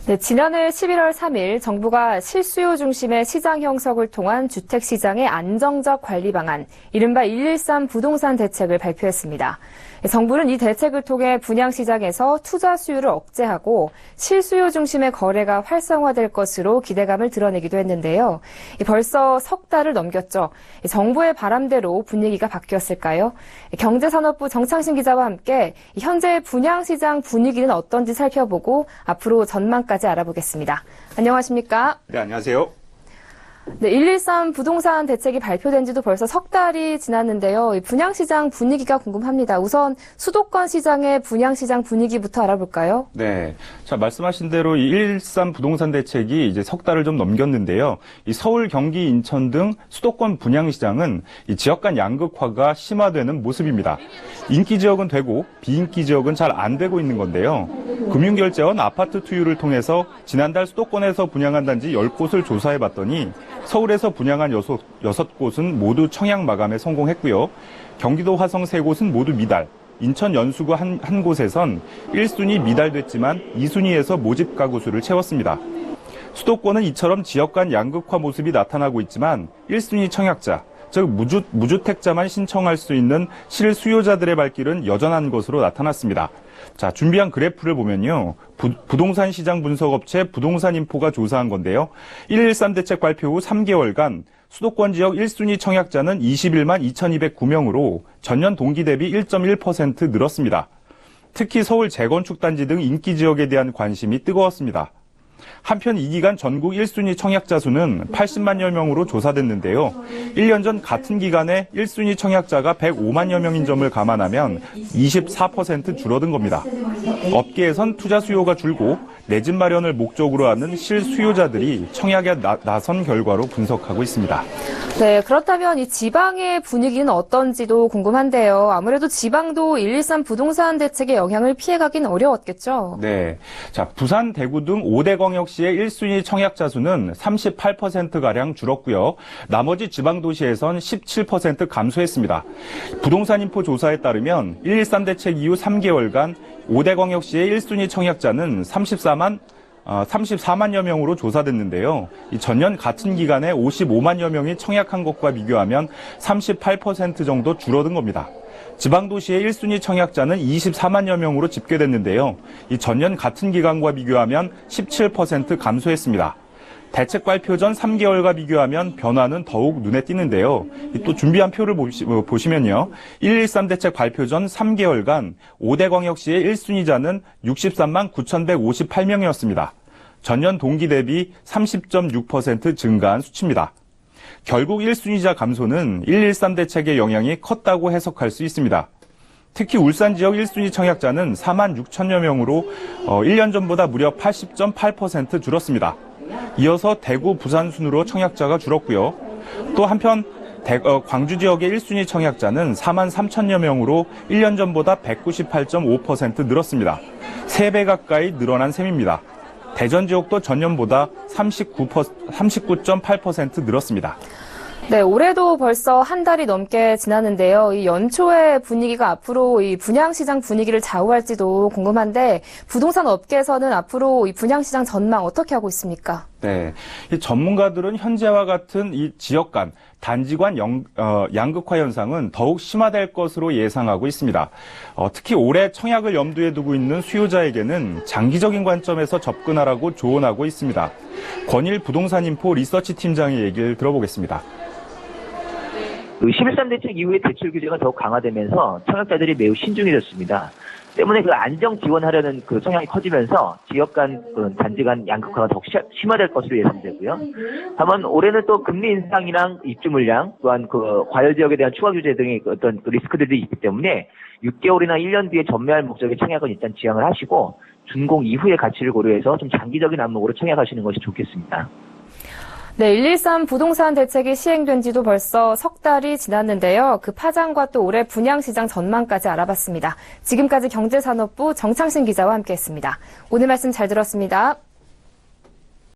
네, 지난해 11월 3일 정부가 실수요 중심의 시장 형성을 통한 주택시장의 안정적 관리 방안, 이른바 113 부동산 대책을 발표했습니다. 정부는 이 대책을 통해 분양시장에서 투자 수요를 억제하고 실수요 중심의 거래가 활성화될 것으로 기대감을 드러내기도 했는데요. 벌써 석 달을 넘겼죠. 정부의 바람대로 분위기가 바뀌었을까요? 경제산업부 정창신 기자와 함께 현재 분양시장 분위기는 어떤지 살펴보고 앞으로 전망까지 알아보겠습니다. 안녕하십니까? 네, 안녕하세요. 네, 113 부동산 대책이 발표된 지도 벌써 석 달이 지났는데요. 이 분양시장 분위기가 궁금합니다. 우선 수도권 시장의 분양시장 분위기부터 알아볼까요? 네. 자, 말씀하신 대로 이 113 부동산 대책이 이제 석 달을 좀 넘겼는데요. 이 서울, 경기, 인천 등 수도권 분양시장은 이 지역 간 양극화가 심화되는 모습입니다. 인기 지역은 되고 비인기 지역은 잘 안 되고 있는 건데요. 금융결제원 아파트 투유를 통해서 지난달 수도권에서 분양한 단지 10곳을 조사해 봤더니 서울에서 분양한 6곳은 모두 청약 마감에 성공했고요. 경기도 화성 3곳은 모두 미달, 인천 연수구 한 곳에선 1순위 미달됐지만 2순위에서 모집 가구 수를 채웠습니다. 수도권은 이처럼 지역 간 양극화 모습이 나타나고 있지만 1순위 청약자, 즉 무주택자만 신청할 수 있는 실수요자들의 발길은 여전한 것으로 나타났습니다. 자, 준비한 그래프를 보면요. 부동산 시장 분석업체 부동산인포가 조사한 건데요. 113 대책 발표 후 3개월간 수도권 지역 1순위 청약자는 21만 2,209명으로 전년 동기 대비 1.1% 늘었습니다. 특히 서울 재건축 단지 등 인기 지역에 대한 관심이 뜨거웠습니다. 한편 이 기간 전국 1순위 청약자 수는 80만여 명으로 조사됐는데요. 1년 전 같은 기간에 1순위 청약자가 105만여 명인 점을 감안하면 24% 줄어든 겁니다. 업계에선 투자 수요가 줄고 내 집 마련을 목적으로 하는 실수요자들이 청약에 나선 결과로 분석하고 있습니다. 네, 그렇다면 이 지방의 분위기는 어떤지도 궁금한데요. 아무래도 지방도 113 부동산 대책의 영향을 피해가긴 어려웠겠죠? 네. 자, 부산, 대구 등 5대 광역시의 1순위 청약자 수는 38%가량 줄었고요. 나머지 지방도시에선 17% 감소했습니다. 부동산인포 조사에 따르면 113 대책 이후 3개월간 5대 광역시의 1순위 청약자는 34만여 명으로 조사됐는데요. 전년 같은 기간에 55만여 명이 청약한 것과 비교하면 38% 정도 줄어든 겁니다. 지방도시의 1순위 청약자는 24만여 명으로 집계됐는데요. 전년 같은 기간과 비교하면 17% 감소했습니다. 대책 발표 전 3개월과 비교하면 변화는 더욱 눈에 띄는데요. 또 준비한 표를 보시면요. 113 대책 발표 전 3개월간 5대 광역시의 1순위자는 63만 9,158명이었습니다. 전년 동기 대비 30.6% 증가한 수치입니다. 결국 1순위자 감소는 113 대책의 영향이 컸다고 해석할 수 있습니다. 특히 울산 지역 1순위 청약자는 4만 6천여 명으로 1년 전보다 무려 80.8% 줄었습니다. 이어서 대구, 부산 순으로 청약자가 줄었고요. 또 한편 광주 지역의 1순위 청약자는 4만 3천여 명으로 1년 전보다 198.5% 늘었습니다. 3배 가까이 늘어난 셈입니다. 대전 지역도 전년보다 39.8% 늘었습니다. 네, 올해도 벌써 한 달이 넘게 지났는데요. 이 연초의 분위기가 앞으로 이 분양시장 분위기를 좌우할지도 궁금한데 부동산 업계에서는 앞으로 이 분양시장 전망 어떻게 하고 있습니까? 네, 이 전문가들은 현재와 같은 이 지역 간 단지 간 양극화 현상은 더욱 심화될 것으로 예상하고 있습니다. 특히 올해 청약을 염두에 두고 있는 수요자에게는 장기적인 관점에서 접근하라고 조언하고 있습니다. 권일 부동산인포 리서치 팀장의 얘기를 들어보겠습니다. 11.3 대책 이후에 대출 규제가 더욱 강화되면서 청약자들이 매우 신중해졌습니다. 때문에 그 안정 지원하려는 그 성향이 커지면서 지역 간 단지 간 양극화가 더욱 심화될 것으로 예상되고요. 다만 올해는 또 금리 인상이랑 입주 물량 또한 그 과열 지역에 대한 추가 규제 등의 어떤 그 리스크들이 있기 때문에 6개월이나 1년 뒤에 전매할 목적의 청약은 일단 지양을 하시고 준공 이후의 가치를 고려해서 좀 장기적인 안목으로 청약하시는 것이 좋겠습니다. 네, 113 부동산 대책이 시행된 지도 벌써 석 달이 지났는데요. 그 파장과 또 올해 분양시장 전망까지 알아봤습니다. 지금까지 경제산업부 정창신 기자와 함께했습니다. 오늘 말씀 잘 들었습니다.